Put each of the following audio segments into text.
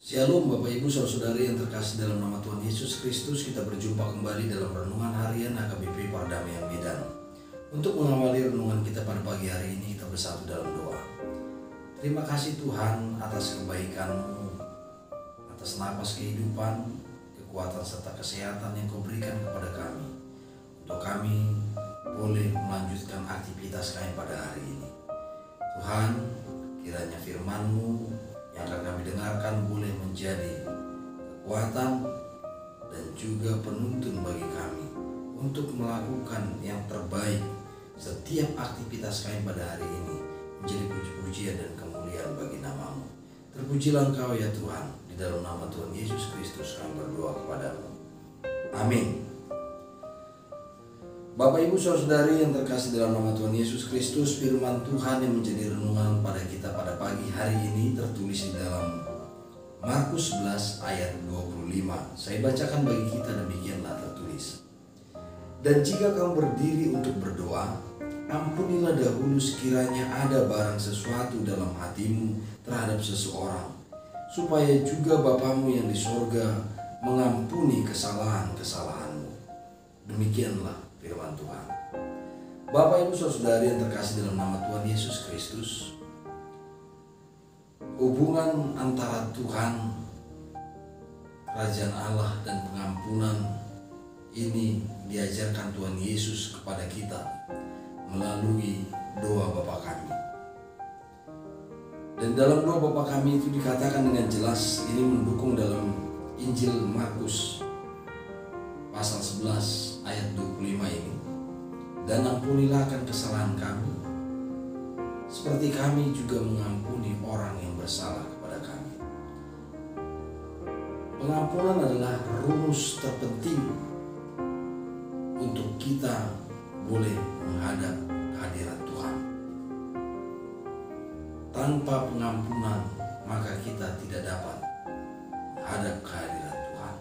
Shalom Bapak Ibu Saudara-saudari yang terkasih dalam nama Tuhan Yesus Kristus. Kita berjumpa kembali dalam renungan harian HKBP Pardamaian Medan. Untuk mengawali renungan kita pada pagi hari ini, kita bersatu dalam doa. Terima kasih Tuhan atas kebaikan-Mu, atas napas kehidupan, kekuatan serta kesehatan yang Kau berikan kepada kami, untuk kami boleh melanjutkan aktivitas kami pada hari ini. Tuhan, kiranya firman-Mu yang akan kami dengarkan boleh menjadi kekuatan dan juga penuntun bagi kami untuk melakukan yang terbaik setiap aktivitas kami pada hari ini, menjadi puji-pujian dan kemuliaan bagi nama-Mu. Terpujilah Engkau ya Tuhan, di dalam nama Tuhan Yesus Kristus kami berdoa kepadamu. Amin. Bapak Ibu Saudara-saudari yang terkasih dalam nama Tuhan Yesus Kristus, firman Tuhan yang menjadi renungan pada kita pada pagi hari ini tertulis di dalam Markus 11 ayat 25. Saya bacakan bagi kita, demikianlah tertulis. Dan jika kamu berdiri untuk berdoa, ampunilah dahulu sekiranya ada barang sesuatu dalam hatimu terhadap seseorang, supaya juga Bapamu yang di sorga mengampuni kesalahan-kesalahanmu. Demikianlah firman Tuhan. Bapak Ibu Saudara-saudari yang terkasih dalam nama Tuhan Yesus Kristus, hubungan antara Tuhan, Kerajaan Allah dan pengampunan ini diajarkan Tuhan Yesus kepada kita melalui doa Bapa kami. Dan dalam doa Bapa kami itu dikatakan dengan jelas, ini mendukung dalam Injil Markus pasal 11 ayat 25 ini. Dan ampunilah akan kesalahan kami, seperti kami juga mengampuni orang yang bersalah kepada kami. Pengampunan adalah rumus terpenting untuk kita boleh menghadap kehadiran Tuhan. Tanpa pengampunan, maka kita tidak dapat menghadap kehadiran Tuhan.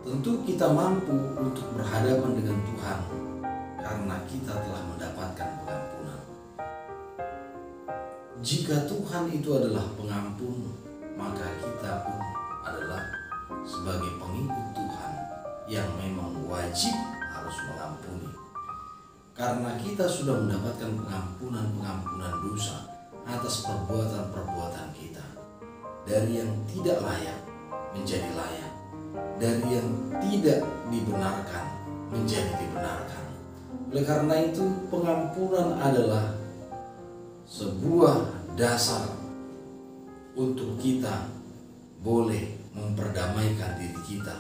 Tentu kita mampu untuk berhadapan dengan Tuhan karena kita telah mendapatkan pengampunan. Jika Tuhan itu adalah pengampun, maka kita pun adalah sebagai pengikut Tuhan yang memang wajib harus mengampuni. Karena kita sudah mendapatkan pengampunan dosa atas perbuatan-perbuatan kita, dari yang tidak layak menjadi layak, dari yang tidak dibenarkan menjadi dibenarkan. Oleh karena itu, pengampunan adalah sebuah dasar untuk kita boleh memperdamaikan diri kita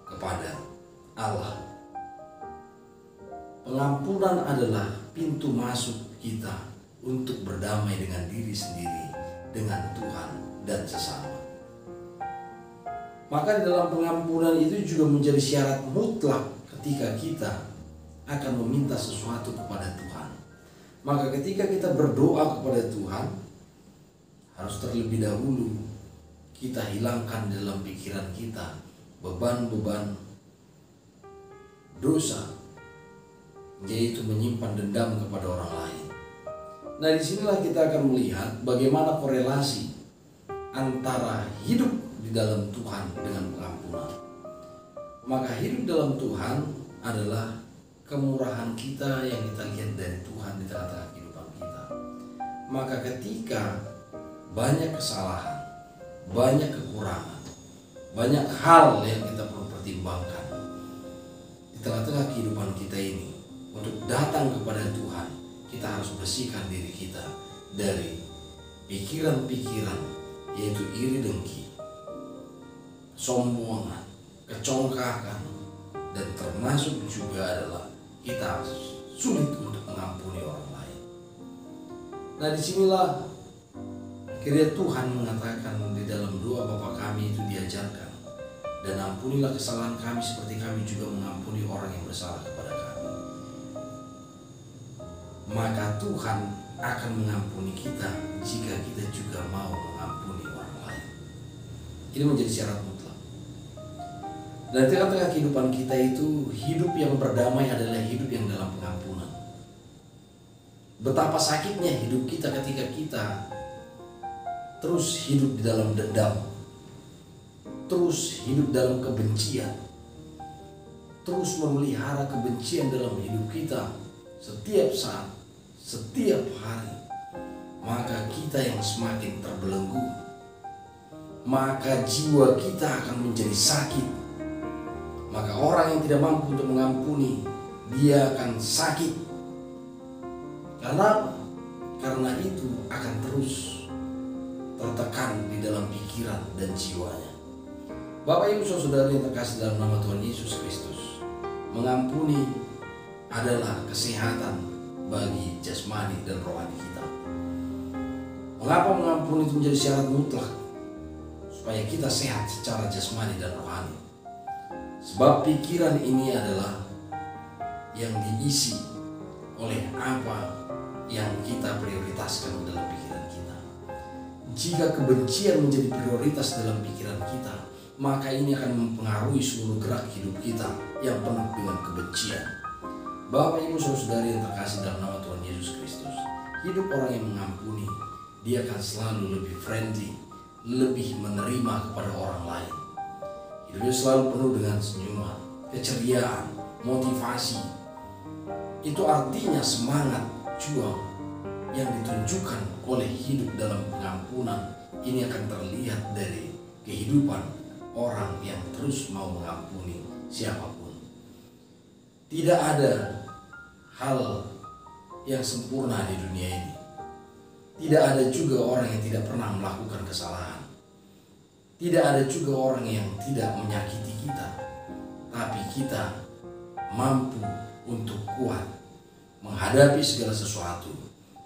kepada Allah. Pengampunan adalah pintu masuk kita untuk berdamai dengan diri sendiri, dengan Tuhan dan sesama. Maka di dalam pengampunan itu juga menjadi syarat mutlak ketika kita akan meminta sesuatu kepada Tuhan. Maka ketika kita berdoa kepada Tuhan, harus terlebih dahulu kita hilangkan dalam pikiran kita beban-beban dosa, yaitu menyimpan dendam kepada orang lain. Nah, disinilah kita akan melihat bagaimana korelasi antara hidup di dalam Tuhan dengan pengampunan. Maka hidup dalam Tuhan adalah kemurahan kita yang kita lihat dari Tuhan di tengah-tengah kehidupan kita. Maka ketika banyak kesalahan, banyak kekurangan, banyak hal yang kita perlu pertimbangkan di tengah-tengah kehidupan kita ini, untuk datang kepada Tuhan, kita harus bersihkan diri kita dari pikiran-pikiran, yaitu iri dengki, sombongan, kecongkakan, dan termasuk juga adalah kita sulit untuk mengampuni orang lain. Nah, disinilah akhirnya Tuhan mengatakan di dalam doa Bapa kami itu diajarkan, dan ampunilah kesalahan kami seperti kami juga mengampuni orang yang bersalah kepada kami. Maka Tuhan akan mengampuni kita jika kita juga mau mengampuni orang lain. Ini menjadi syarat mutlak. Dan di tengah-tengah kehidupan kita itu, hidup yang berdamai adalah hidup yang dalam pengampunan. Betapa sakitnya hidup kita ketika kita terus hidup di dalam dendam, terus hidup dalam kebencian, terus memelihara kebencian dalam hidup kita setiap saat, setiap hari, maka kita yang semakin terbelenggu, maka jiwa kita akan menjadi sakit. Maka orang yang tidak mampu untuk mengampuni, dia akan sakit. Karena itu akan terus tertekan di dalam pikiran dan jiwanya. Bapak Ibu Saudara yang terkasih dalam nama Tuhan Yesus Kristus, mengampuni adalah kesehatan bagi jasmani dan rohani kita. Mengapa mengampuni itu menjadi syarat mutlak supaya kita sehat secara jasmani dan rohani? Sebab pikiran ini adalah yang diisi oleh apa yang kita prioritaskan dalam pikiran kita. Jika kebencian menjadi prioritas dalam pikiran kita, maka ini akan mempengaruhi seluruh gerak hidup kita yang penuh dengan kebencian. Bapak Ibu Saudara yang terkasih dalam nama Tuhan Yesus Kristus, hidup orang yang mengampuni, dia akan selalu lebih friendly, lebih menerima kepada orang lain. Hidupnya selalu penuh dengan senyuman, keceriaan, motivasi. Itu artinya semangat juang yang ditunjukkan oleh hidup dalam pengampunan ini akan terlihat dari kehidupan orang yang terus mau mengampuni siapapun. Tidak ada hal yang sempurna di dunia ini. Tidak ada juga orang yang tidak pernah melakukan kesalahan. Tidak ada juga orang yang tidak menyakiti kita. Tapi kita mampu untuk kuat menghadapi segala sesuatu.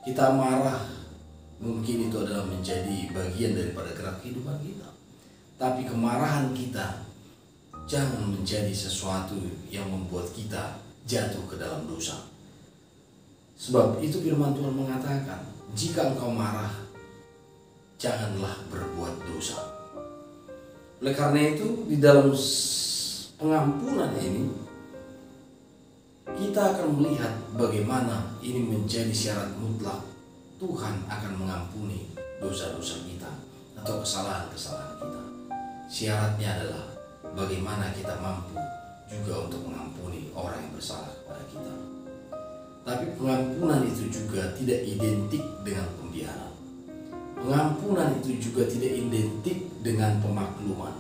Kita marah, mungkin itu adalah menjadi bagian daripada gerak kehidupan kita. Tapi kemarahan kita jangan menjadi sesuatu yang membuat kita jatuh ke dalam dosa. Sebab itu firman Tuhan mengatakan, jika engkau marah, janganlah berbuat dosa. Oleh karena itu, di dalam pengampunan ini, kita akan melihat bagaimana ini menjadi syarat mutlak. Tuhan akan mengampuni dosa-dosa kita atau kesalahan-kesalahan kita. Syaratnya adalah bagaimana kita mampu juga untuk mengampuni orang yang bersalah kepada kita. Tapi pengampunan itu juga tidak identik dengan pembiaran. Pengampunan itu juga tidak identik dengan pemakluman.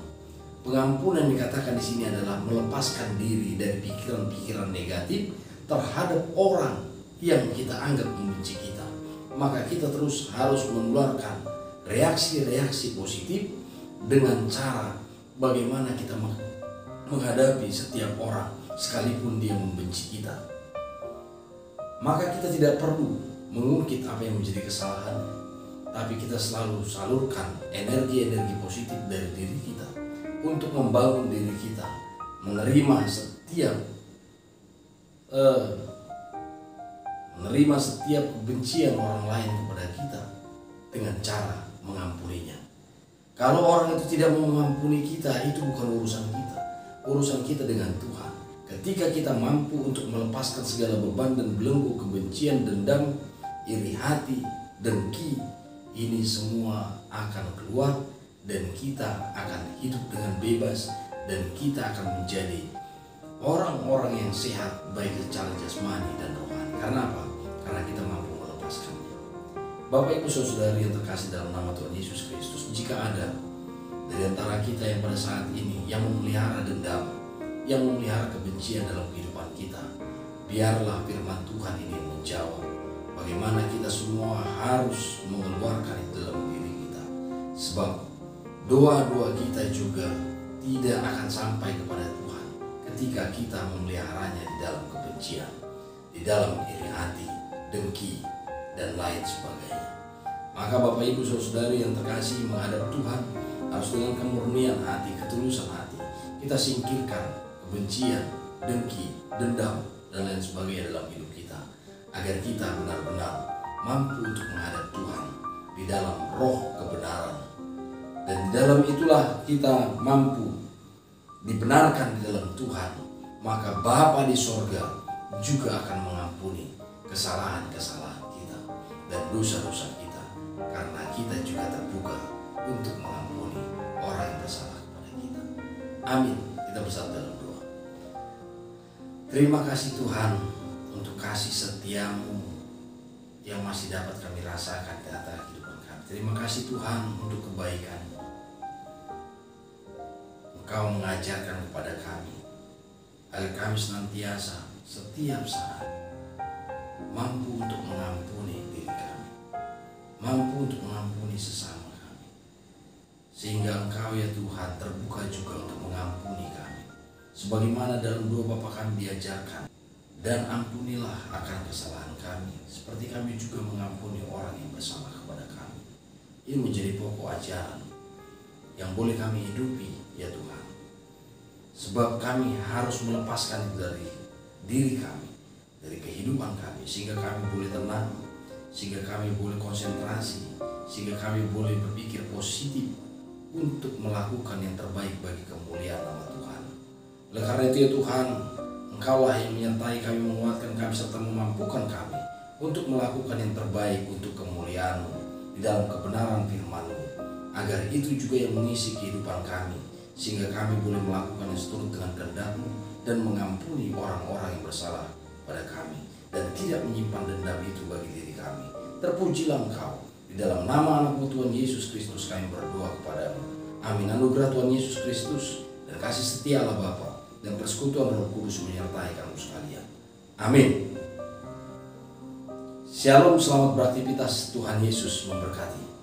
Pengampunan dikatakan di sini adalah melepaskan diri dari pikiran-pikiran negatif terhadap orang yang kita anggap membenci kita. Maka kita terus harus mengeluarkan reaksi-reaksi positif dengan cara bagaimana kita menghadapi setiap orang sekalipun dia membenci kita. Maka kita tidak perlu mengungkit apa yang menjadi kesalahan, tapi kita selalu salurkan energi-energi positif dari diri kita untuk membangun diri kita, menerima setiap kebencian orang lain kepada kita dengan cara mengampuninya. Kalau orang itu tidak mau mengampuni kita, itu bukan urusan kita. Urusan kita dengan Tuhan. Ketika kita mampu untuk melepaskan segala beban dan belenggu kebencian, dendam, iri hati, dengki, ini semua akan keluar dan kita akan hidup dengan bebas dan kita akan menjadi orang-orang yang sehat baik secara jasmani dan rohani. Karena apa? Karena kita mampu melepaskannya. Bapak Ibu Saudari yang terkasih dalam nama Tuhan Yesus Kristus, jika ada dari antara kita yang pada saat ini yang memelihara dendam, yang memelihara kebencian dalam kehidupan kita, biarlah firman Tuhan ini menjawab bagaimana kita semua harus mengeluarkan itu dalam diri kita. Sebab doa-doa kita juga tidak akan sampai kepada Tuhan ketika kita memeliharanya di dalam kebencian, di dalam iri hati, dengki, dan lain sebagainya. Maka Bapak Ibu Saudari yang terkasih, menghadap Tuhan harus dengan kemurnian hati, ketulusan hati. Kita singkirkan kebencian, dengki, dendam, dan lain sebagainya dalam hidup kita, agar kita benar-benar mampu untuk menghadap Tuhan di dalam roh kebenaran. Dan di dalam itulah kita mampu dibenarkan di dalam Tuhan. Maka Bapa di sorga juga akan mengampuni kesalahan-kesalahan kita dan dosa-dosa kita. karena kita juga terbuka untuk mengampuni orang yang bersalah kepada kita. Amin. Kita bersatu dalam doa. Terima kasih Tuhan untuk kasih setiamu yang masih dapat kami rasakan di antara kehidupan kami. Terima kasih Tuhan untuk kebaikan Engkau mengajarkan kepada kami agar kami senantiasa setiap saat mampu untuk mengampuni diri kami, mampu untuk mengampuni sesama kami, sehingga Engkau ya Tuhan terbuka juga untuk mengampuni kami, sebagaimana dalam doa Bapa kami diajarkan, dan ampunilah akan kesalahan kami, seperti kami juga mengampuni orang yang bersalah kepada kami. Ini menjadi pokok ajaran yang boleh kami hidupi ya Tuhan, sebab kami harus melepaskan dari diri kami, dari kehidupan kami, sehingga kami boleh tenang, sehingga kami boleh konsentrasi, sehingga kami boleh berpikir positif untuk melakukan yang terbaik bagi kemuliaan nama Tuhan. Oleh karena itu ya Tuhan, Engkaulah yang menyertai kami, menguatkan kami, serta memampukan kami untuk melakukan yang terbaik untuk kemuliaan-Mu di dalam kebenaran firman-Mu, agar itu juga yang mengisi kehidupan kami, sehingga kami boleh melakukan yang seturut dengan kehendak-Mu dan mengampuni orang-orang yang bersalah pada kami, dan tidak menyimpan dendam itu bagi diri kami. Terpujilah Engkau. Di dalam nama anak-Mu Tuhan Yesus Kristus kami berdoa kepadamu. Amin. Anugerah Tuhan Yesus Kristus dan kasih setia Allah Bapa dan persekutuan Roh Kudus menyertai kamu sekalian. Amin. Shalom, selamat beraktivitas. Tuhan Yesus memberkati.